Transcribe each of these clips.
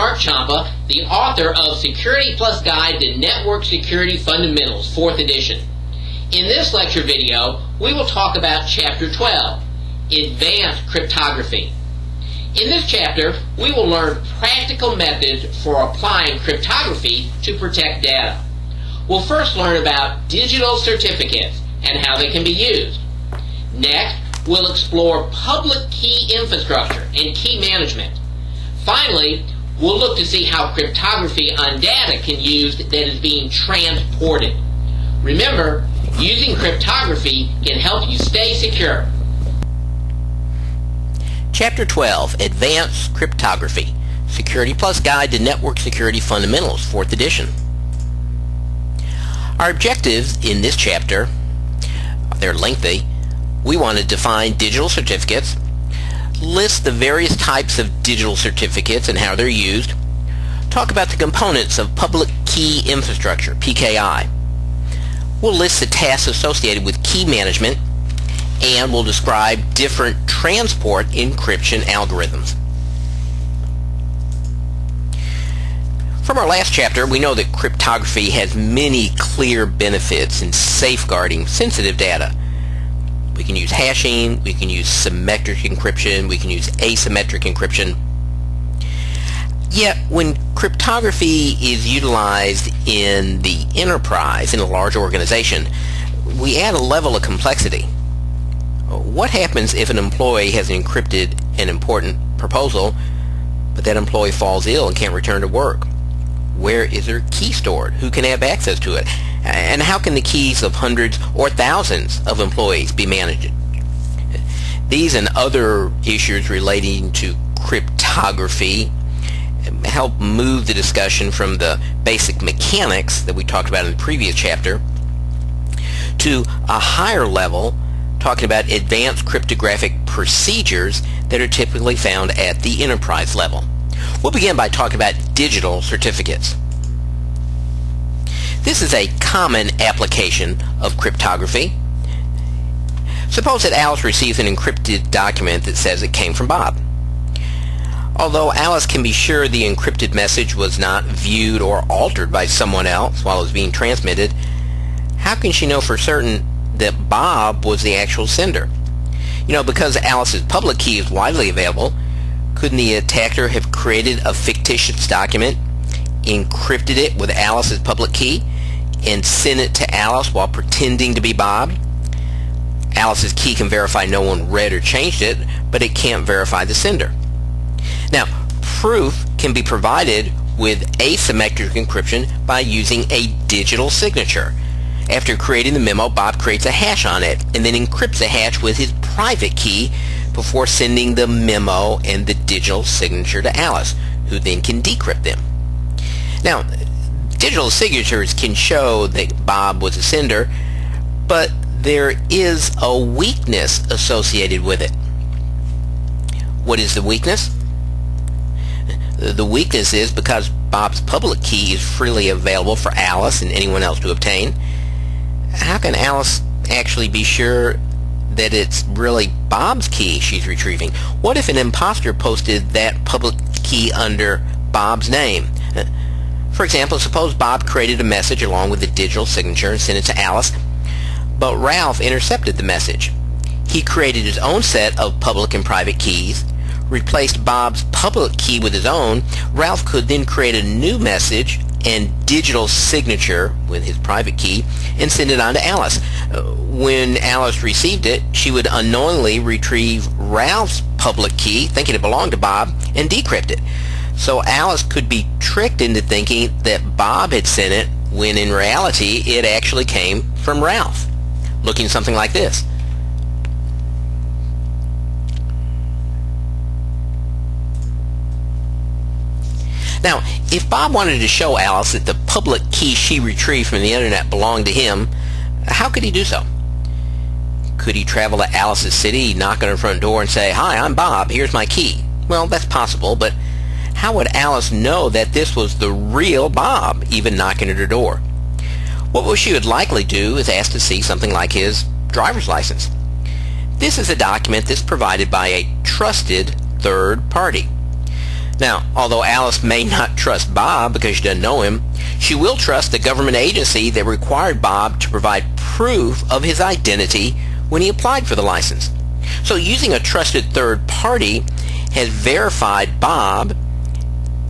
Mark Ciampach, the author of Security Plus Guide to Network Security Fundamentals, 4th edition. In this lecture video, we will talk about Chapter 12, Advanced Cryptography. In this chapter, we will learn practical methods for applying cryptography to protect data. We'll first learn about digital certificates and how they can be used. Next, we'll explore public key infrastructure and key management. Finally, we'll look to see how cryptography on data can be used that is being transported. Remember, using cryptography can help you stay secure. Chapter 12, Advanced Cryptography, Security Plus Guide to Network Security Fundamentals, 4th edition. Our objectives in this chapter, they're lengthy. We want to define digital certificates, list the various types of digital certificates and how they're used, talk about the components of public key infrastructure, PKI. We'll list the tasks associated with key management, and we'll describe different transport encryption algorithms. From our last chapter, we know that cryptography has many clear benefits in safeguarding sensitive data. We can use hashing, we can use symmetric encryption, we can use asymmetric encryption. Yet, when cryptography is utilized in the enterprise, in a large organization, we add a level of complexity. What happens if an employee has encrypted an important proposal, but that employee falls ill and can't return to work? Where is their key stored? Who can have access to it? And how can the keys of hundreds or thousands of employees be managed? These and other issues relating to cryptography help move the discussion from the basic mechanics that we talked about in the previous chapter to a higher level, talking about advanced cryptographic procedures that are typically found at the enterprise level. We'll begin by talking about digital certificates. This is a common application of cryptography. Suppose that Alice receives an encrypted document that says it came from Bob. Although Alice can be sure the encrypted message was not viewed or altered by someone else while it was being transmitted, how can she know for certain that Bob was the actual sender? Because Alice's public key is widely available, couldn't the attacker have created a fictitious document, encrypted it with Alice's public key, and sent it to Alice while pretending to be Bob? Alice's key can verify no one read or changed it, but it can't verify the sender. Now, proof can be provided with asymmetric encryption by using a digital signature. After creating the memo, Bob creates a hash on it and then encrypts the hash with his private key before sending the memo and the digital signature to Alice, who then can decrypt them. Now, digital signatures can show that Bob was the sender, but there is a weakness associated with it. What is the weakness? The weakness is because Bob's public key is freely available for Alice and anyone else to obtain. How can Alice actually be sure that it's really Bob's key she's retrieving? What if an imposter posted that public key under Bob's name? For example, suppose Bob created a message along with a digital signature and sent it to Alice, but Ralph intercepted the message. He created his own set of public and private keys, replaced Bob's public key with his own. Ralph could then create a new message and digital signature with his private key and send it on to Alice. When Alice received it, she would unknowingly retrieve Ralph's public key, thinking it belonged to Bob, and decrypt it. So Alice could be tricked into thinking that Bob had sent it, when in reality it actually came from Ralph, looking something like this. Now, if Bob wanted to show Alice that the public key she retrieved from the internet belonged to him, how could he do so? Could he travel to Alice's city, knock on her front door and say, "Hi, I'm Bob, here's my key"? Well, that's possible, but how would Alice know that this was the real Bob, even knocking at her door? What she would likely do is ask to see something like his driver's license. This is a document that's provided by a trusted third party. Now, although Alice may not trust Bob because she doesn't know him, she will trust the government agency that required Bob to provide proof of his identity when he applied for the license. So using a trusted third party has verified Bob,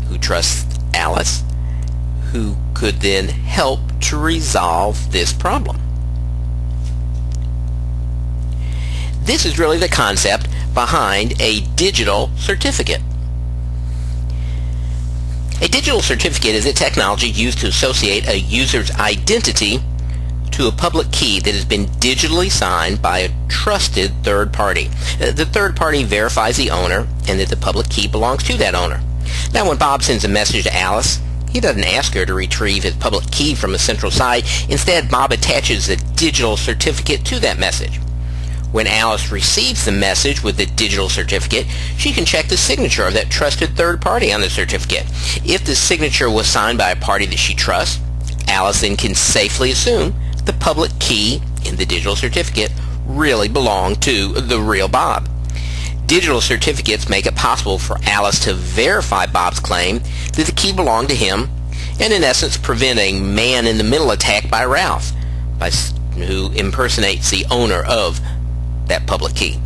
who trusts Alice, who could then help to resolve this problem. This is really the concept behind a digital certificate. A digital certificate is a technology used to associate a user's identity to a public key that has been digitally signed by a trusted third party. The third party verifies the owner and that the public key belongs to that owner. Now, when Bob sends a message to Alice, he doesn't ask her to retrieve his public key from a central site. Instead, Bob attaches a digital certificate to that message. When Alice receives the message with the digital certificate, she can check the signature of that trusted third party on the certificate. If the signature was signed by a party that she trusts, Alice then can safely assume the public key in the digital certificate really belonged to the real Bob. Digital certificates make it possible for Alice to verify Bob's claim that the key belonged to him, and in essence prevent a man-in-the-middle attack by Ralph, who impersonates the owner of that public key.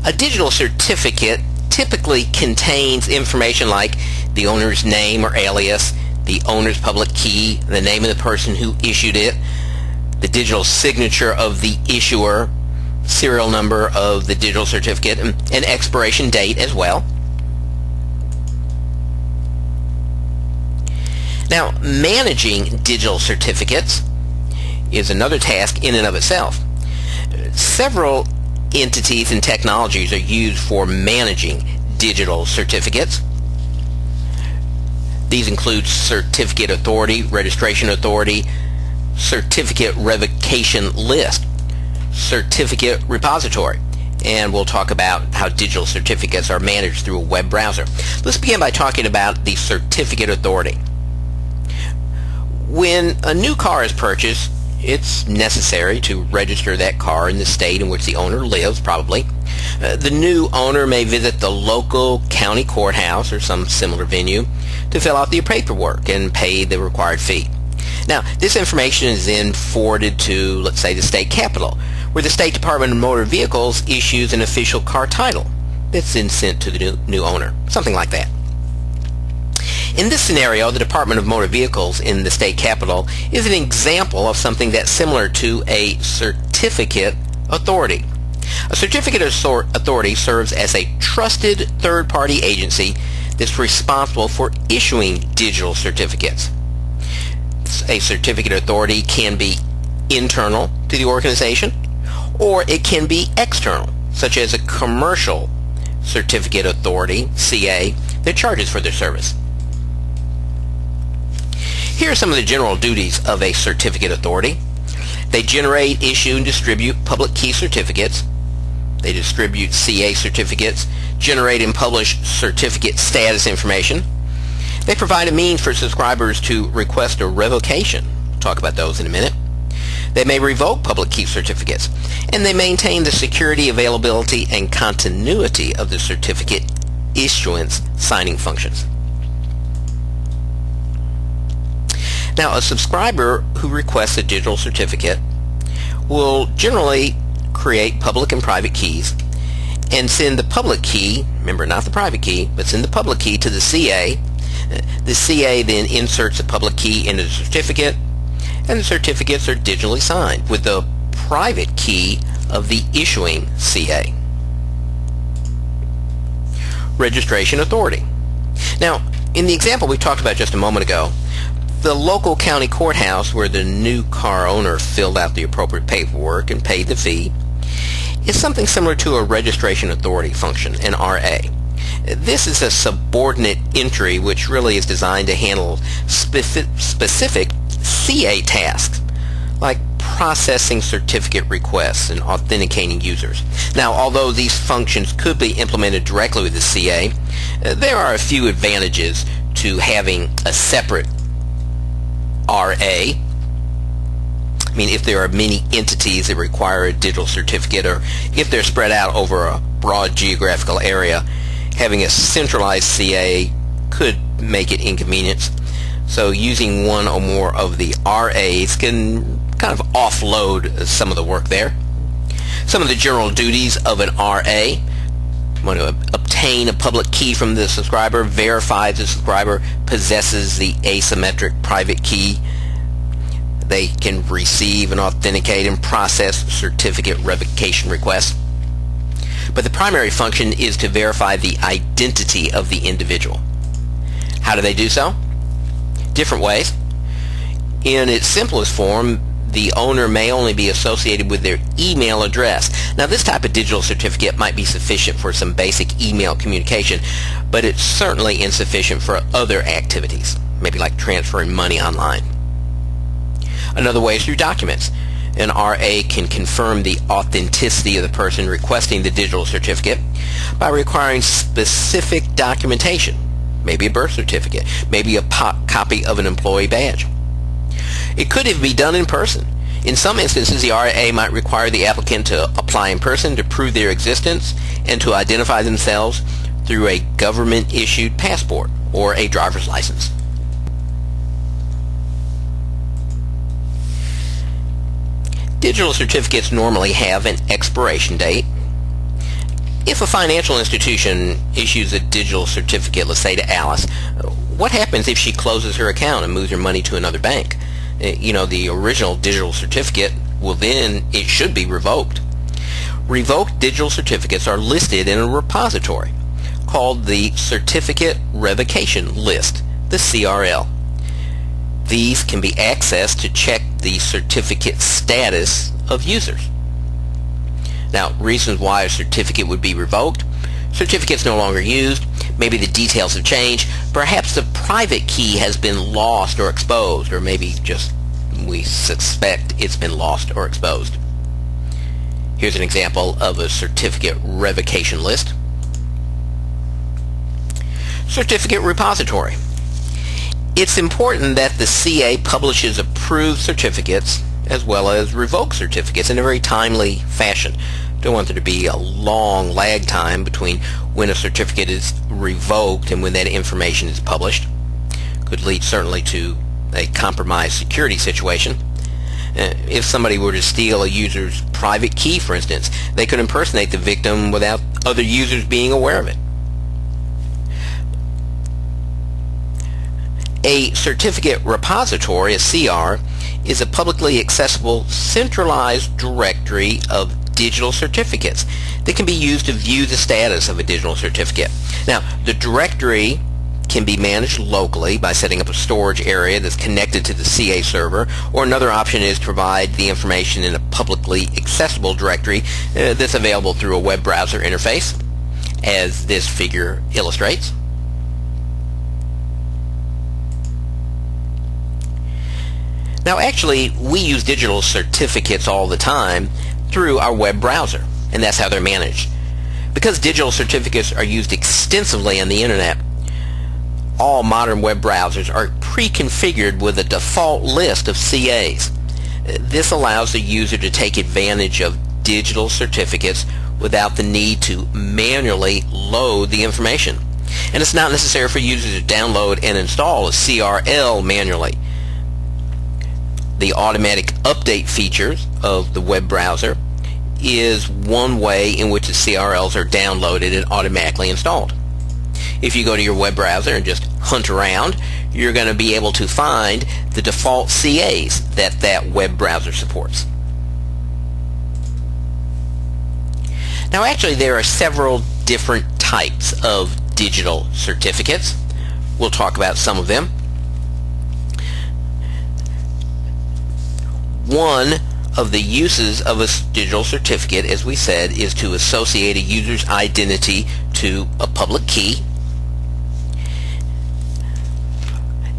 A digital certificate typically contains information like the owner's name or alias, the owner's public key, the name of the person who issued it, the digital signature of the issuer, serial number of the digital certificate, and expiration date as well. Now, managing digital certificates is another task in and of itself. Several entities and technologies are used for managing digital certificates. These include certificate authority, registration authority, certificate revocation list, certificate repository, and we'll talk about how digital certificates are managed through a web browser. Let's begin by talking about the certificate authority. When a new car is purchased, it's necessary to register that car in the state in which the owner lives, probably. The new owner may visit the local county courthouse or some similar venue to fill out the paperwork and pay the required fee. Now, this information is then forwarded to, let's say, the state capitol, where the State Department of Motor Vehicles issues an official car title that's then sent to the new owner, something like that. In this scenario, the Department of Motor Vehicles in the state capitol is an example of something that's similar to a certificate authority. A certificate authority serves as a trusted third-party agency that's responsible for issuing digital certificates. A certificate authority can be internal to the organization, or it can be external, such as a commercial certificate authority, CA, that charges for their service. Here are some of the general duties of a certificate authority. They generate, issue, and distribute public key certificates. They distribute CA certificates, generate and publish certificate status information. They provide a means for subscribers to request a revocation. We'll talk about those in a minute. They may revoke public key certificates, and they maintain the security, availability, and continuity of the certificate issuance signing functions. Now, a subscriber who requests a digital certificate will generally create public and private keys and send the public key, remember not the private key, but send the public key to the CA. The CA then inserts the public key into the certificate, and the certificates are digitally signed with the private key of the issuing CA. Registration authority. Now, in the example we talked about just a moment ago, the local county courthouse where the new car owner filled out the appropriate paperwork and paid the fee is something similar to a registration authority function, an RA. This is a subordinate entry which really is designed to handle specific CA tasks like processing certificate requests and authenticating users. Now, although these functions could be implemented directly with the CA, there are a few advantages to having a separate RA. I mean, if there are many entities that require a digital certificate, or if they're spread out over a broad geographical area, Having a centralized CA could make it inconvenient, so using one or more of the RAs can kind of offload some of the work there. Some of the general duties of an RA: want to obtain a public key from the subscriber, verify the subscriber possesses the asymmetric private key. They can receive and authenticate and process certificate revocation requests. But the primary function is to verify the identity of the individual. How do they do so? Different ways. In its simplest form, the owner may only be associated with their email address. Now, this type of digital certificate might be sufficient for some basic email communication, but it's certainly insufficient for other activities, maybe like transferring money online. Another way is through documents. An RA can confirm the authenticity of the person requesting the digital certificate by requiring specific documentation, maybe a birth certificate, maybe a copy of an employee badge. It could even be done in person. In some instances, the RA might require the applicant to apply in person to prove their existence and to identify themselves through a government-issued passport or a driver's license. Digital certificates normally have an expiration date. If a financial institution issues a digital certificate, let's say to Alice, what happens if she closes her account and moves her money to another bank? The original digital certificate it should be revoked. Revoked digital certificates are listed in a repository called the Certificate Revocation List, the CRL. These can be accessed to check the certificate status of users. Now, reasons why a certificate would be revoked: certificate's no longer used, maybe the details have changed, perhaps the private key has been lost or exposed, or maybe just we suspect it's been lost or exposed. Here's an example of a certificate revocation list. Certificate repository. It's important that the CA publishes approved certificates as well as revoked certificates in a very timely fashion. Don't want there to be a long lag time between when a certificate is revoked and when that information is published. Could lead certainly to a compromised security situation. If somebody were to steal a user's private key, for instance, they could impersonate the victim without other users being aware of it. A certificate repository, a CR, is a publicly accessible centralized directory of digital certificates that can be used to view the status of a digital certificate. Now, the directory can be managed locally by setting up a storage area that's connected to the CA server, or another option is to provide the information in a publicly accessible directory that's available through a web browser interface, as this figure illustrates. Now, actually, we use digital certificates all the time through our web browser, and that's how they're managed. Because digital certificates are used extensively on the internet, all modern web browsers are pre-configured with a default list of CAs. This allows the user to take advantage of digital certificates without the need to manually load the information. And it's not necessary for users to download and install a CRL manually. The automatic update features of the web browser is one way in which the CRLs are downloaded and automatically installed. If you go to your web browser and just hunt around, you're going to be able to find the default CAs that web browser supports. Now, actually, there are several different types of digital certificates. We'll talk about some of them. One of the uses of a digital certificate, as we said, is to associate a user's identity to a public key.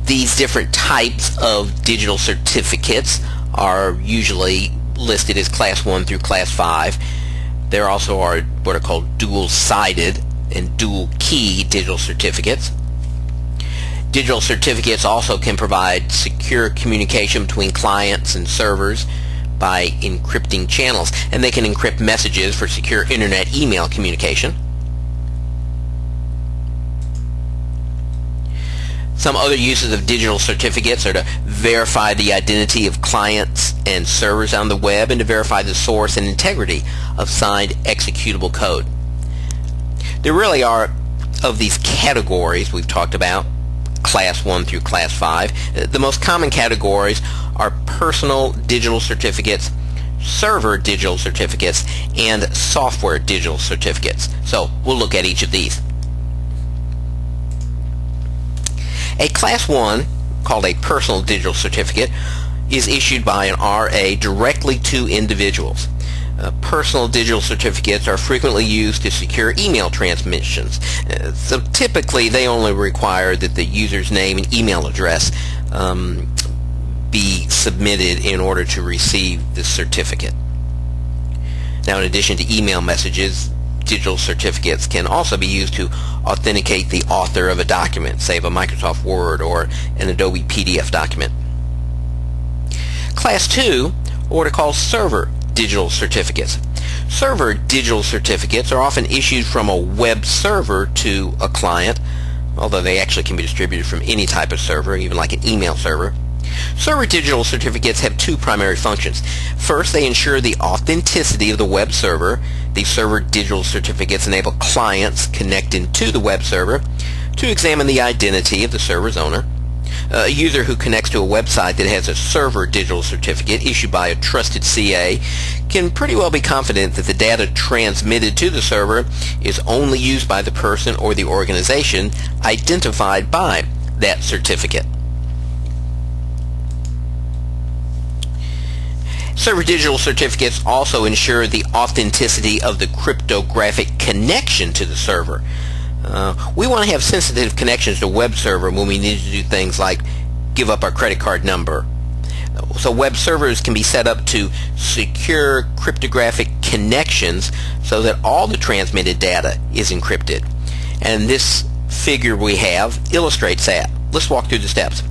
These different types of digital certificates are usually listed as Class 1 through Class 5. There also are what are called dual-sided and dual-key digital certificates. Digital certificates also can provide secure communication between clients and servers by encrypting channels, and they can encrypt messages for secure internet email communication. Some other uses of digital certificates are to verify the identity of clients and servers on the web and to verify the source and integrity of signed executable code. There really are, of these categories we've talked about, Class 1 through Class 5, the most common categories are personal digital certificates, server digital certificates, and software digital certificates. So we'll look at each of these. A Class 1, called a personal digital certificate, is issued by an RA directly to individuals. Personal digital certificates are frequently used to secure email transmissions. So typically they only require that the user's name and email address be submitted in order to receive the certificate. Now, in addition to email messages, digital certificates can also be used to authenticate the author of a document, say of a Microsoft Word or an Adobe PDF document. Class 2, or what are called server digital certificates. Server digital certificates are often issued from a web server to a client, although they actually can be distributed from any type of server, even like an email server. Server digital certificates have two primary functions. First, they ensure the authenticity of the web server. These server digital certificates enable clients connecting to the web server to examine the identity of the server's owner. A user who connects to a website that has a server digital certificate issued by a trusted CA can pretty well be confident that the data transmitted to the server is only used by the person or the organization identified by that certificate. Server digital certificates also ensure the authenticity of the cryptographic connection to the server. We want to have sensitive connections to a web server when we need to do things like give up our credit card number. So web servers can be set up to secure cryptographic connections so that all the transmitted data is encrypted. And this figure we have illustrates that. Let's walk through the steps.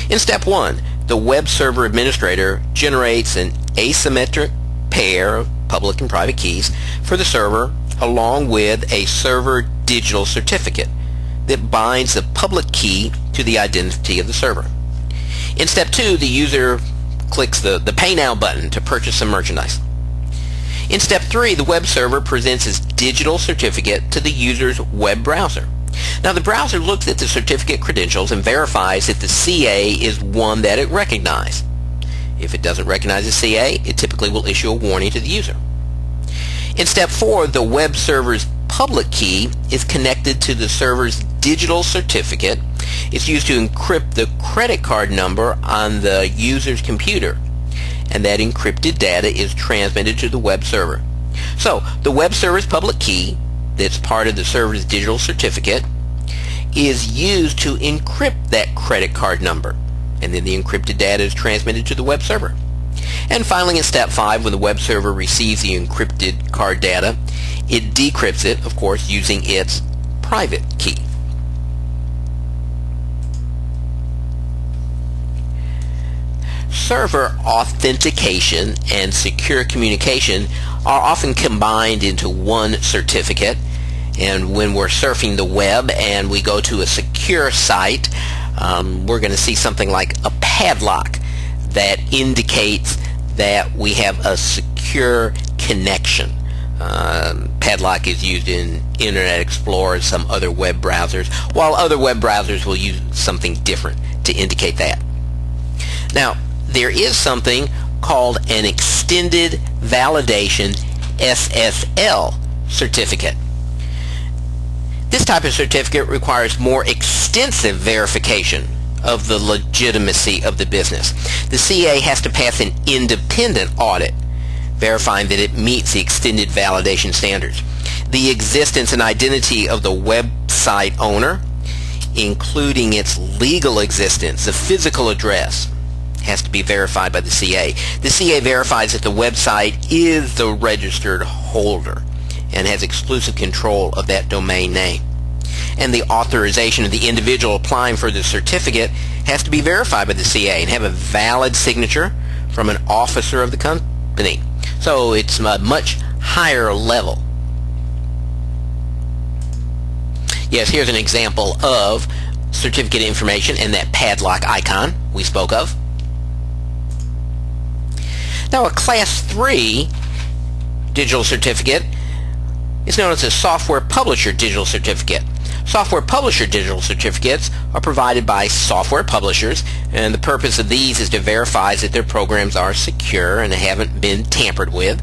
In step 1, the web server administrator generates an asymmetric pair of public and private keys for the server, along with a server digital certificate that binds the public key to the identity of the server. In step 2, the user clicks the Pay Now button to purchase some merchandise. In step 3, the web server presents its digital certificate to the user's web browser. Now, the browser looks at the certificate credentials and verifies if the CA is one that it recognizes. If it doesn't recognize the CA, it typically will issue a warning to the user. In step 4, the web server's public key is connected to the server's digital certificate. It's used to encrypt the credit card number on the user's computer, and that encrypted data is transmitted to the web server. So, the web server's public key, that's part of the server's digital certificate, is used to encrypt that credit card number, and then the encrypted data is transmitted to the web server. And finally, in step 5, when the web server receives the encrypted card data, it decrypts it, of course, using its private key. Server authentication and secure communication are often combined into one certificate. And when we're surfing the web and we go to a secure site, we're going to see something like a padlock that indicates that we have a secure connection. Padlock is used in Internet Explorer and some other web browsers, while other web browsers will use something different to indicate that. Now, there is something called an Extended Validation SSL certificate. This type of certificate requires more extensive verification of the legitimacy of the business. The CA has to pass an independent audit, verifying that it meets the extended validation standards. The existence and identity of the website owner, including its legal existence, the physical address, has to be verified by the CA. The CA verifies that the website is the registered holder and has exclusive control of that domain name. And the authorization of the individual applying for the certificate has to be verified by the CA and have a valid signature from an officer of the company. So it's a much higher level. Yes, here's an example of certificate information and that padlock icon we spoke of. Now, a Class 3 digital certificate is known as a software publisher digital certificate. Software publisher digital certificates are provided by software publishers, and the purpose of these is to verify that their programs are secure and haven't been tampered with.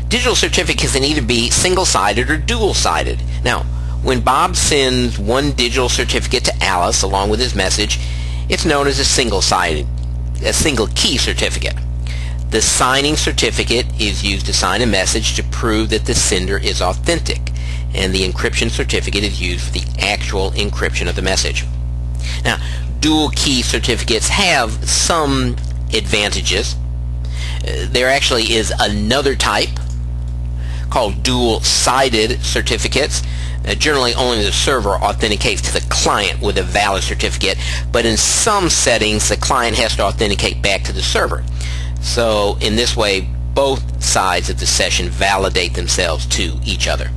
Digital certificates can either be single-sided or dual-sided. Now, when Bob sends one digital certificate to Alice along with his message, it's known as a single key certificate. The signing certificate is used to sign a message to prove that the sender is authentic, and the encryption certificate is used for the actual encryption of the message. Now, dual key certificates have some advantages. There actually is another type called dual-sided certificates. Generally, only the server authenticates to the client with a valid certificate, but in some settings, the client has to authenticate back to the server. So, in this way, both sides of the session validate themselves to each other.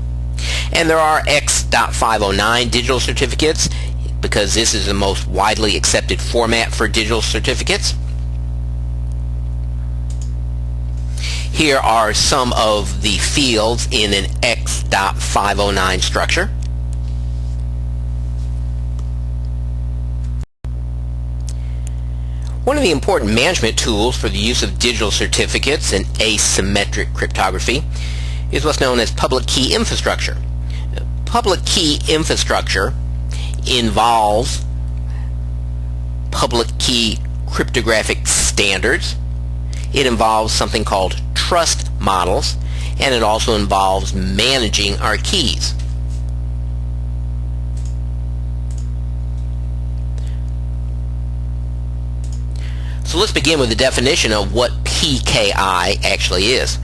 And there are X.509 digital certificates, because this is the most widely accepted format for digital certificates. Here are some of the fields in an X.509 structure. One of the important management tools for the use of digital certificates and asymmetric cryptography is what's known as public key infrastructure. Public key infrastructure involves public key cryptographic standards. It involves something called trust models, and it also involves managing our keys. So let's begin with the definition of what PKI actually is.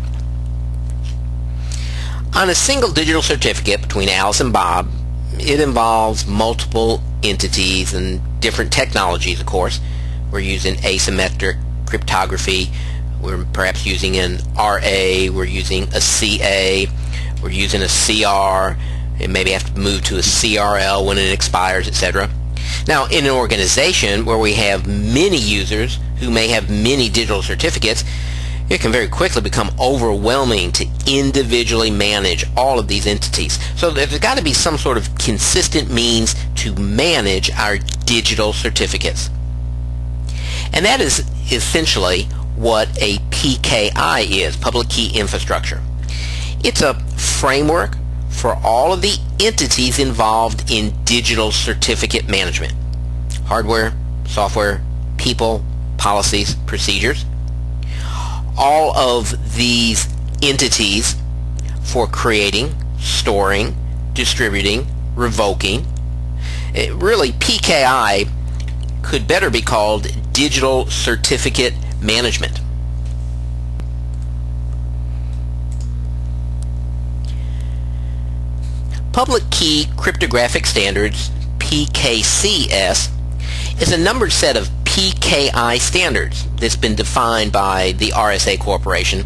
On a single digital certificate between Alice and Bob, it involves multiple entities and different technologies, of course. We're using asymmetric cryptography. We're perhaps using an RA, we're using a CA, we're using a CR, and maybe have to move to a CRL when it expires, etc. Now, in an organization where we have many users who may have many digital certificates, it can very quickly become overwhelming to individually manage all of these entities. So there's got to be some sort of consistent means to manage our digital certificates. And that is essentially what a PKI is, public key infrastructure. It's a framework for all of the entities involved in digital certificate management. Hardware, software, people, policies, procedures. All of these entities for creating, storing, distributing, revoking. Really, PKI could better be called digital certificate management. Public Key Cryptographic Standards, PKCS, is a numbered set of PKI standards that's been defined by the RSA Corporation.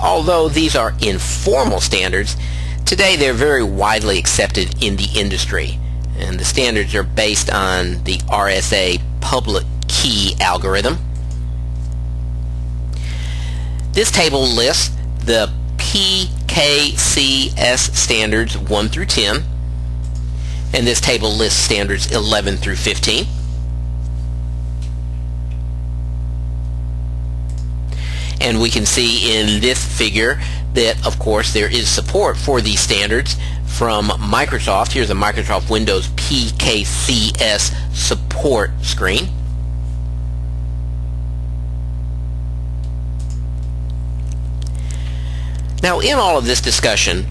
Although these are informal standards, today they're very widely accepted in the industry, and the standards are based on the RSA public key algorithm. This table lists the PKCS standards 1 through 10, and this table lists standards 11 through 15. And we can see in this figure that, of course, there is support for these standards from Microsoft. Here's a Microsoft Windows PKCS support screen. Now, in all of this discussion,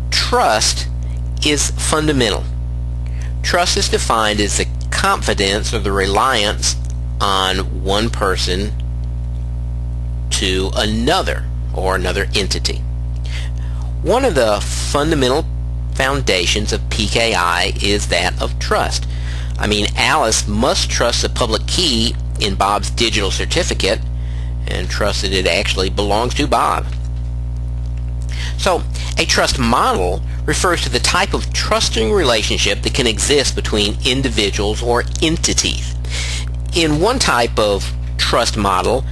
trust is fundamental. Trust is defined as the confidence or the reliance on one person to another or another entity. One of the fundamental foundations of PKI is that of trust. I mean, Alice must trust the public key in Bob's digital certificate and trust that it actually belongs to Bob. So, a trust model refers to the type of trusting relationship that can exist between individuals or entities. In one type of trust model,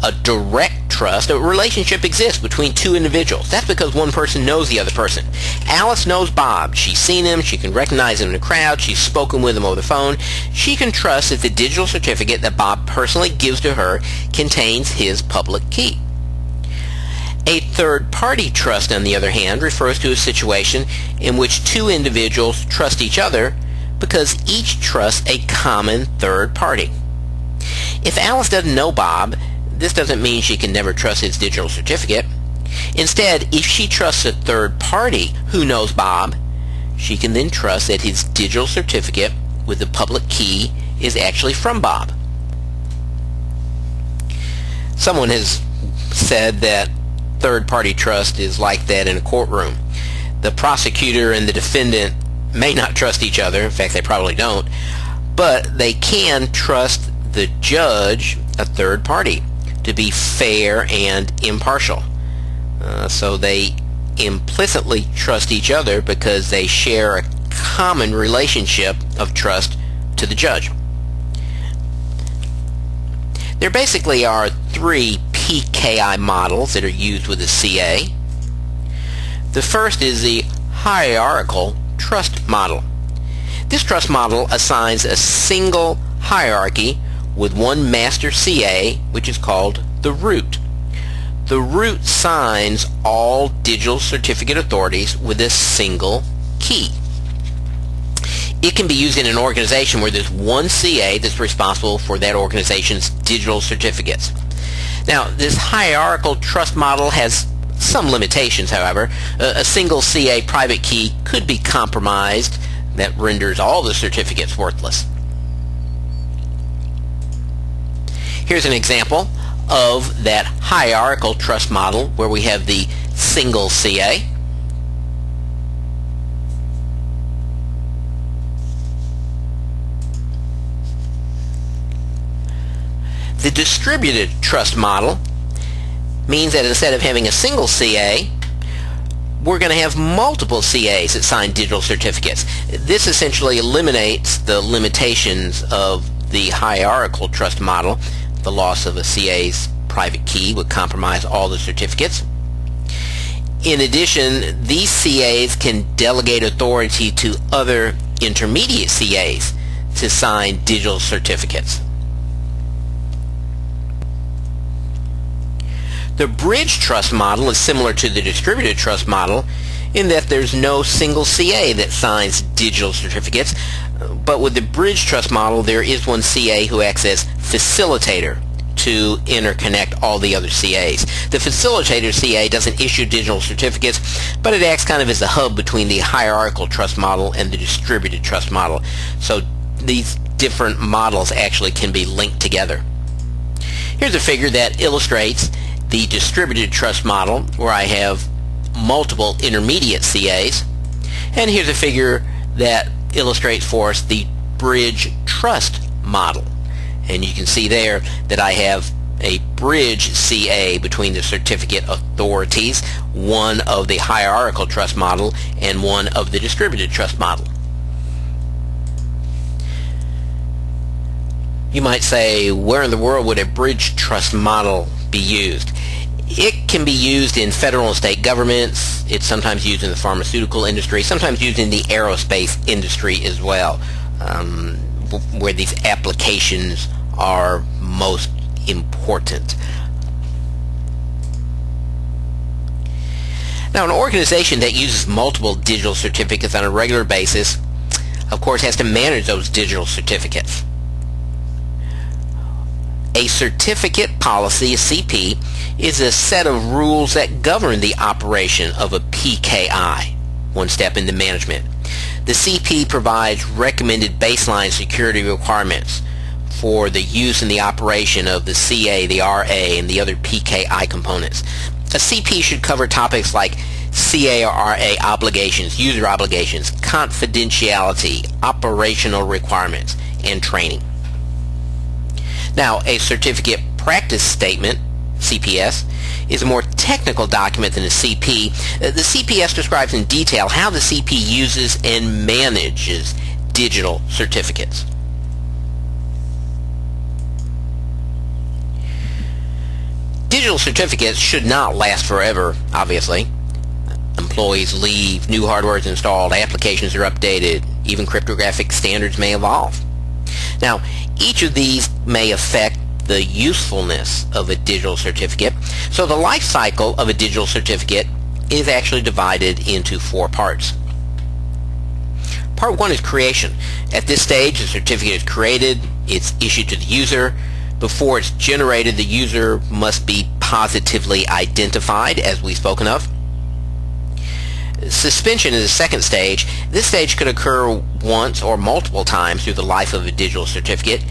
a direct trust, a relationship exists between two individuals. That's because one person knows the other person. Alice knows Bob. She's seen him. She can recognize him in a crowd. She's spoken with him over the phone. She can trust that the digital certificate that Bob personally gives to her contains his public key. A third-party trust, on the other hand, refers to a situation in which two individuals trust each other because each trusts a common third party. If Alice doesn't know Bob, this doesn't mean she can never trust his digital certificate. Instead, if she trusts a third party who knows Bob, she can then trust that his digital certificate with the public key is actually from Bob. Someone has said that third-party trust is like that in a courtroom. The prosecutor and the defendant may not trust each other. In fact, they probably don't. But they can trust the judge, a third party, to be fair and impartial. So they implicitly trust each other because they share a common relationship of trust to the judge. There basically are three PKI models that are used with the CA. The first is the hierarchical trust model. This trust model assigns a single hierarchy with one master CA, which is called the root. The root signs all digital certificate authorities with a single key. It can be used in an organization where there's one CA that's responsible for that organization's digital certificates. Now, this hierarchical trust model has some limitations, however. A single CA private key could be compromised. That renders all the certificates worthless. Here's an example of that hierarchical trust model where we have the single CA. The distributed trust model means that instead of having a single CA, we're going to have multiple CAs that sign digital certificates. This essentially eliminates the limitations of the hierarchical trust model. The loss of a CA's private key would compromise all the certificates. In addition, these CAs can delegate authority to other intermediate CAs to sign digital certificates. The bridge trust model is similar to the distributed trust model in that there's no single CA that signs digital certificates, but with the bridge trust model there is one CA who acts as facilitator to interconnect all the other CAs. The facilitator CA doesn't issue digital certificates, but it acts kind of as a hub between the hierarchical trust model and the distributed trust model. So these different models actually can be linked together. Here's a figure that illustrates the distributed trust model where I have multiple intermediate CAs, and here's a figure that illustrates for us the bridge trust model, and you can see there that I have a bridge CA between the certificate authorities, one of the hierarchical trust model and one of the distributed trust model. You might say, where in the world would a bridge trust model be used? It can be used in federal and state governments. It's sometimes used in the pharmaceutical industry, sometimes used in the aerospace industry as well, where these applications are most important. Now, an organization that uses multiple digital certificates on a regular basis, of course, has to manage those digital certificates. A certificate policy, a CP, is a set of rules that govern the operation of a PKI, one step into management. The CP provides recommended baseline security requirements for the use and the operation of the CA, the RA, and the other PKI components. A CP should cover topics like CA or RA obligations, user obligations, confidentiality, operational requirements, and training. Now, a certificate practice statement, CPS, is a more technical document than a CP. The CPS describes in detail how the CP uses and manages digital certificates. Digital certificates should not last forever, obviously. Employees leave, new hardware is installed, applications are updated, even cryptographic standards may evolve. Now, each of these may affect the usefulness of a digital certificate, so the life cycle of a digital certificate is actually divided into 4 parts. Part 1 is creation. At this stage, the certificate is created, it's issued to the user. Before it's generated, the user must be positively identified, as we've spoken of. Suspension is the second stage. This stage could occur once or multiple times through the life of a digital certificate.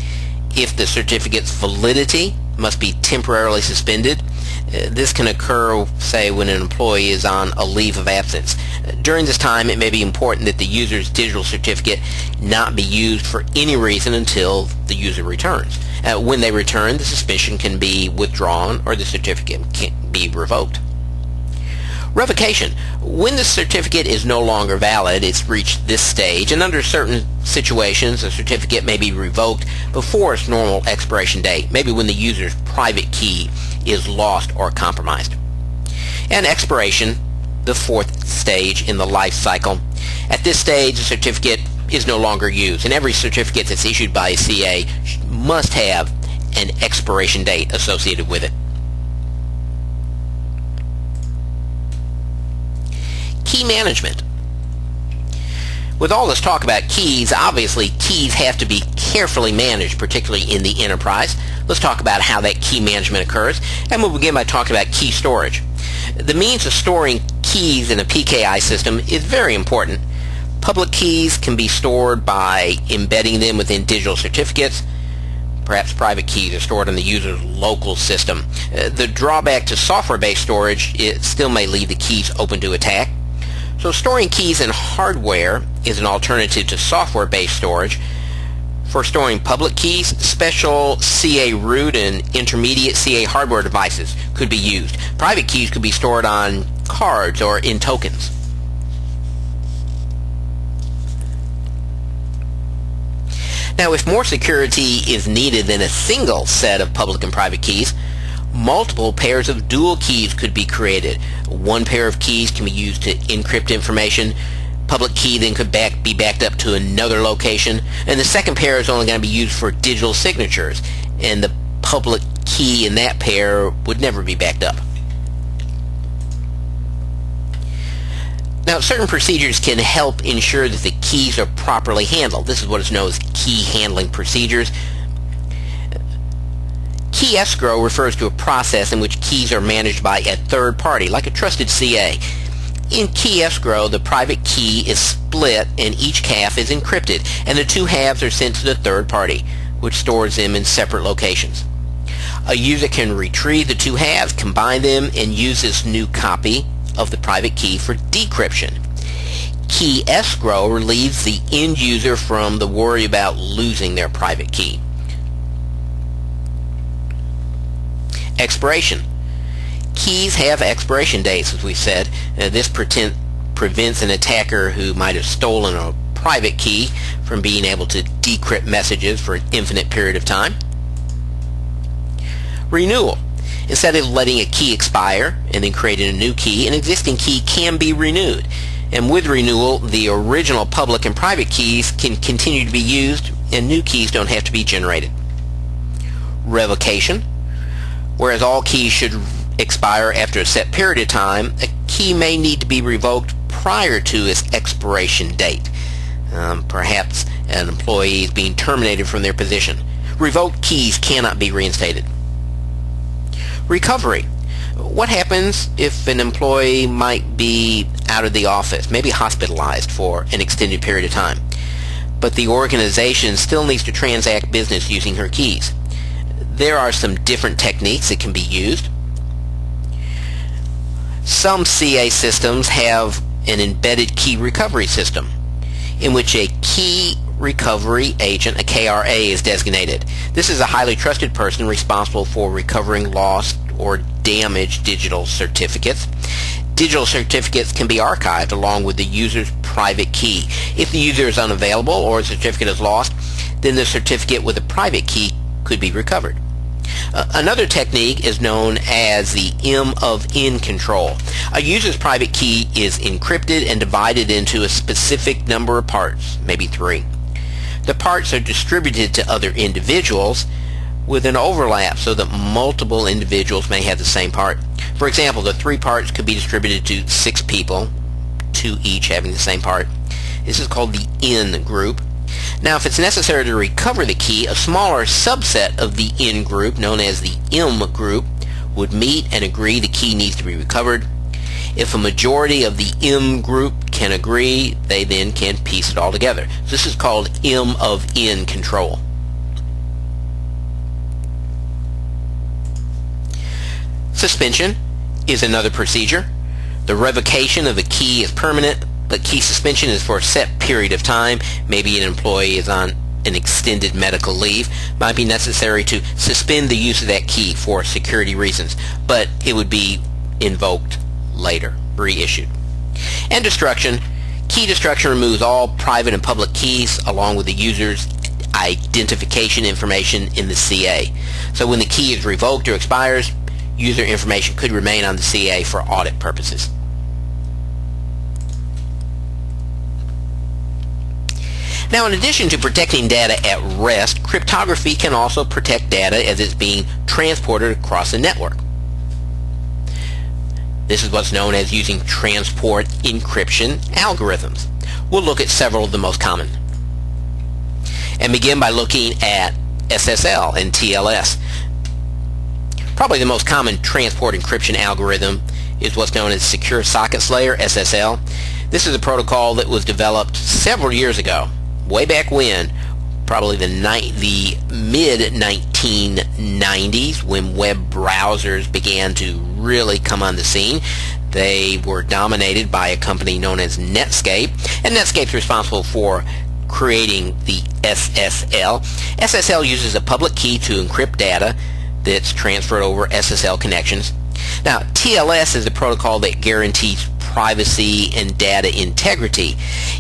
If the certificate's validity must be temporarily suspended, this can occur, say, when an employee is on a leave of absence. During this time, it may be important that the user's digital certificate not be used for any reason until the user returns. When they return, the suspension can be withdrawn or the certificate can be revoked. Revocation. When the certificate is no longer valid, it's reached this stage, and under certain situations, a certificate may be revoked before its normal expiration date, maybe when the user's private key is lost or compromised. And expiration, the 4th stage in the life cycle. At this stage, the certificate is no longer used, and every certificate that's issued by a CA must have an expiration date associated with it. Key management. With all this talk about keys, obviously keys have to be carefully managed, particularly in the enterprise. Let's talk about how that key management occurs, and we'll begin by talking about key storage. The means of storing keys in a PKI system is very important. Public keys can be stored by embedding them within digital certificates. Perhaps private keys are stored on the user's local system. The drawback to software-based storage, it still may leave the keys open to attack. So storing keys in hardware is an alternative to software-based storage. For storing public keys, special CA root and intermediate CA hardware devices could be used. Private keys could be stored on cards or in tokens. Now, if more security is needed than a single set of public and private keys, multiple pairs of dual keys could be created. One pair of keys can be used to encrypt information. Public key then could be backed up to another location, and the second pair is only going to be used for digital signatures, and the public key in that pair would never be backed up. Now, certain procedures can help ensure that the keys are properly handled. This is what is known as key handling procedures. Key escrow refers to a process in which keys are managed by a third party, like a trusted CA. In key escrow, the private key is split and each half is encrypted, and the 2 halves are sent to the third party, which stores them in separate locations. A user can retrieve the 2 halves, combine them, and use this new copy of the private key for decryption. Key escrow relieves the end user from the worry about losing their private key. Expiration. Keys have expiration dates, as we said. This prevents an attacker who might have stolen a private key from being able to decrypt messages for an infinite period of time. Renewal. Instead of letting a key expire and then creating a new key, an existing key can be renewed. And with renewal, the original public and private keys can continue to be used and new keys don't have to be generated. Revocation. Whereas all keys should expire after a set period of time, a key may need to be revoked prior to its expiration date. Perhaps an employee is being terminated from their position. Revoked keys cannot be reinstated. Recovery. What happens if an employee might be out of the office, maybe hospitalized for an extended period of time, but the organization still needs to transact business using her keys? There are some different techniques that can be used. Some CA systems have an embedded key recovery system in which a key recovery agent, a KRA, is designated. This is a highly trusted person responsible for recovering lost or damaged digital certificates. Digital certificates can be archived along with the user's private key. If the user is unavailable or a certificate is lost, then the certificate with a private key could be recovered. Another technique is known as the M of N control. A user's private key is encrypted and divided into a specific number of parts, maybe 3. The parts are distributed to other individuals with an overlap so that multiple individuals may have the same part. For example, the 3 parts could be distributed to 6 people, 2 each having the same part. This is called the N group. Now, if it's necessary to recover the key, a smaller subset of the N group, known as the M group, would meet and agree the key needs to be recovered. If a majority of the M group can agree, they then can piece it all together. So this is called M of N control. Suspension is another procedure. The revocation of a key is permanent, but key suspension is for a set period of time. Maybe an employee is on an extended medical leave. Might be necessary to suspend the use of that key for security reasons, but it would be invoked later, reissued. And destruction. Key destruction removes all private and public keys along with the user's identification information in the CA. So when the key is revoked or expires, user information could remain on the CA for audit purposes. Now, in addition to protecting data at rest, cryptography can also protect data as it's being transported across a network. This is what's known as using transport encryption algorithms. We'll look at several of the most common. And begin by looking at SSL and TLS. Probably the most common transport encryption algorithm is what's known as Secure Sockets Layer, SSL. This is a protocol that was developed several years ago, way back when, probably the mid-1990s, when web browsers began to really come on the scene. They were dominated by a company known as Netscape, and Netscape's responsible for creating the SSL. SSL uses a public key to encrypt data that's transferred over SSL connections. Now, TLS is a protocol that guarantees privacy and data integrity.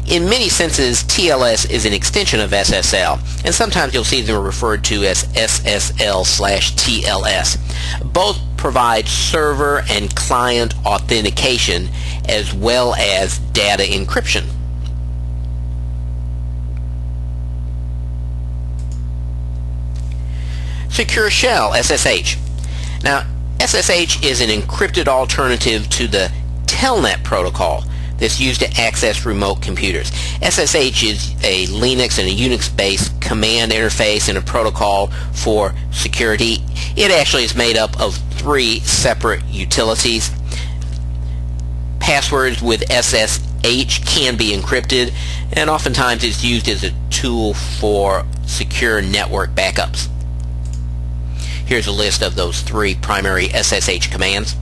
In many senses, TLS is an extension of SSL, and sometimes you'll see them referred to as SSL/TLS. Both provide server and client authentication as well as data encryption. Secure Shell, SSH. Now, SSH is an encrypted alternative to the Telnet protocol that's used to access remote computers. SSH is a Linux and a Unix-based command interface and a protocol for security. It actually is made up of 3 separate utilities. Passwords with SSH can be encrypted, and oftentimes it's used as a tool for secure network backups. Here's a list of those 3 primary SSH commands.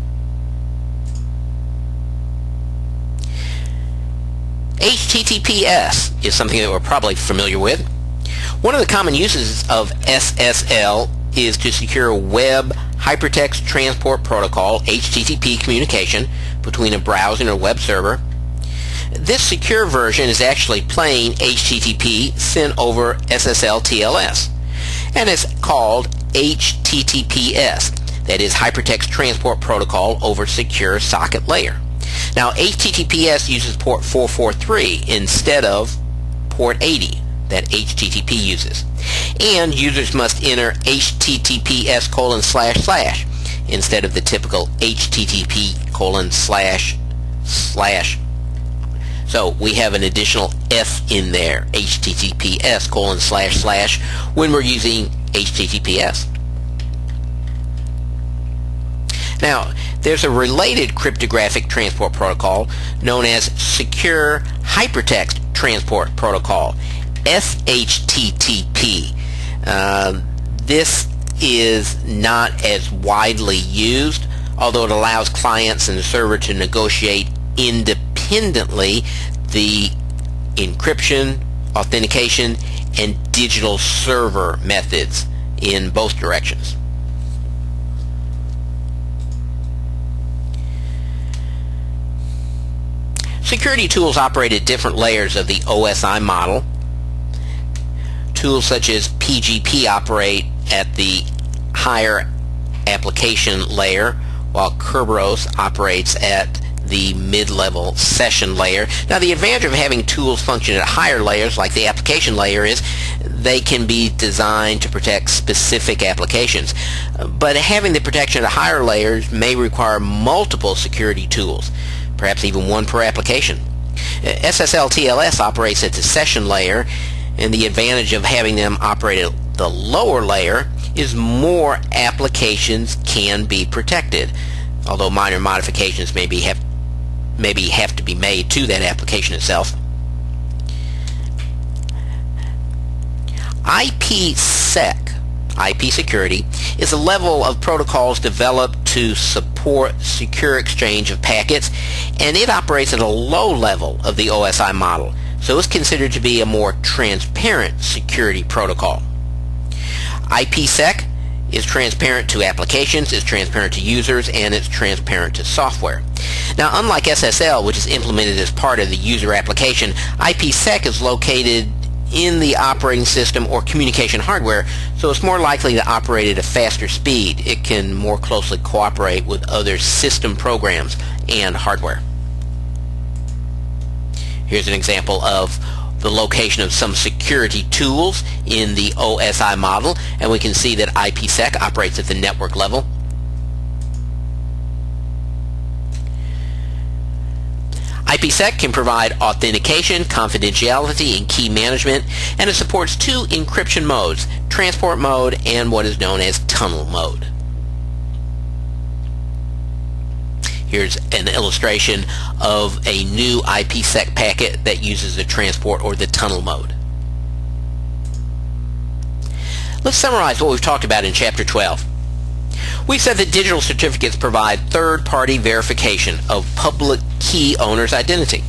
HTTPS is something that we're probably familiar with. One of the common uses of SSL is to secure web hypertext transport protocol, HTTP communication, between a browser and a web server. This secure version is actually plain HTTP sent over SSL TLS, and it's called HTTPS, that is Hypertext Transport Protocol over Secure Socket Layer. Now, HTTPS uses port 443 instead of port 80 that HTTP uses. And users must enter HTTPS : / instead of the typical HTTP : //. So we have an additional F in there, HTTPS : / when we're using HTTPS. Now, there's a related cryptographic transport protocol known as Secure Hypertext Transport Protocol, SHTTP. This is not as widely used, although it allows clients and the server to negotiate independently the encryption, authentication, and digital server methods in both directions. Security tools operate at different layers of the OSI model. Tools such as PGP operate at the higher application layer, while Kerberos operates at the mid-level session layer. Now, the advantage of having tools function at higher layers like the application layer is they can be designed to protect specific applications. But having the protection at higher layers may require multiple security tools, perhaps even one per application. SSL/TLS operates at the session layer, and the advantage of having them operate at the lower layer is more applications can be protected, although minor modifications maybe have to be made to that application itself. IPsec, IP security, is a level of protocols developed to support secure exchange of packets, and it operates at a low level of the OSI model, so it's considered to be a more transparent security protocol. IPsec is transparent to applications, it's transparent to users, and it's transparent to software. Now, unlike SSL, which is implemented as part of the user application, IPsec is located in the operating system or communication hardware, so it's more likely to operate at a faster speed. It can more closely cooperate with other system programs and hardware. Here's an example of the location of some security tools in the OSI model, and we can see that IPsec operates at the network level. IPsec can provide authentication, confidentiality, and key management, and it supports two encryption modes, transport mode and what is known as tunnel mode. Here's an illustration of a new IPsec packet that uses the transport or the tunnel mode. Let's summarize what we've talked about in Chapter 12. We said that digital certificates provide third-party verification of public key owner's identity.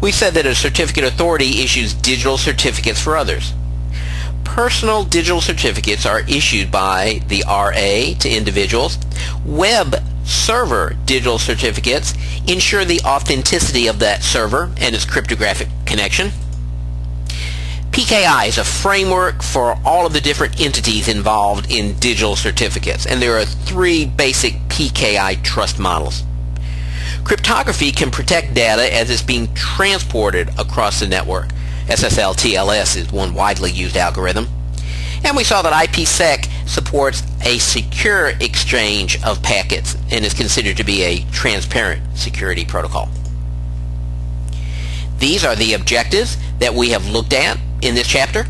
We said that a certificate authority issues digital certificates for others. Personal digital certificates are issued by the RA to individuals. Web server digital certificates ensure the authenticity of that server and its cryptographic connection. PKI is a framework for all of the different entities involved in digital certificates, and there are three basic PKI trust models. Cryptography can protect data as it's being transported across the network. SSL/TLS is one widely used algorithm. And we saw that IPsec supports a secure exchange of packets and is considered to be a transparent security protocol. These are the objectives that we have looked at in this chapter.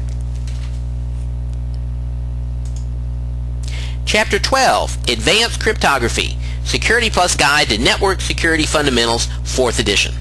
Chapter 12, Advanced Cryptography, Security Plus Guide to Network Security Fundamentals, 4th edition.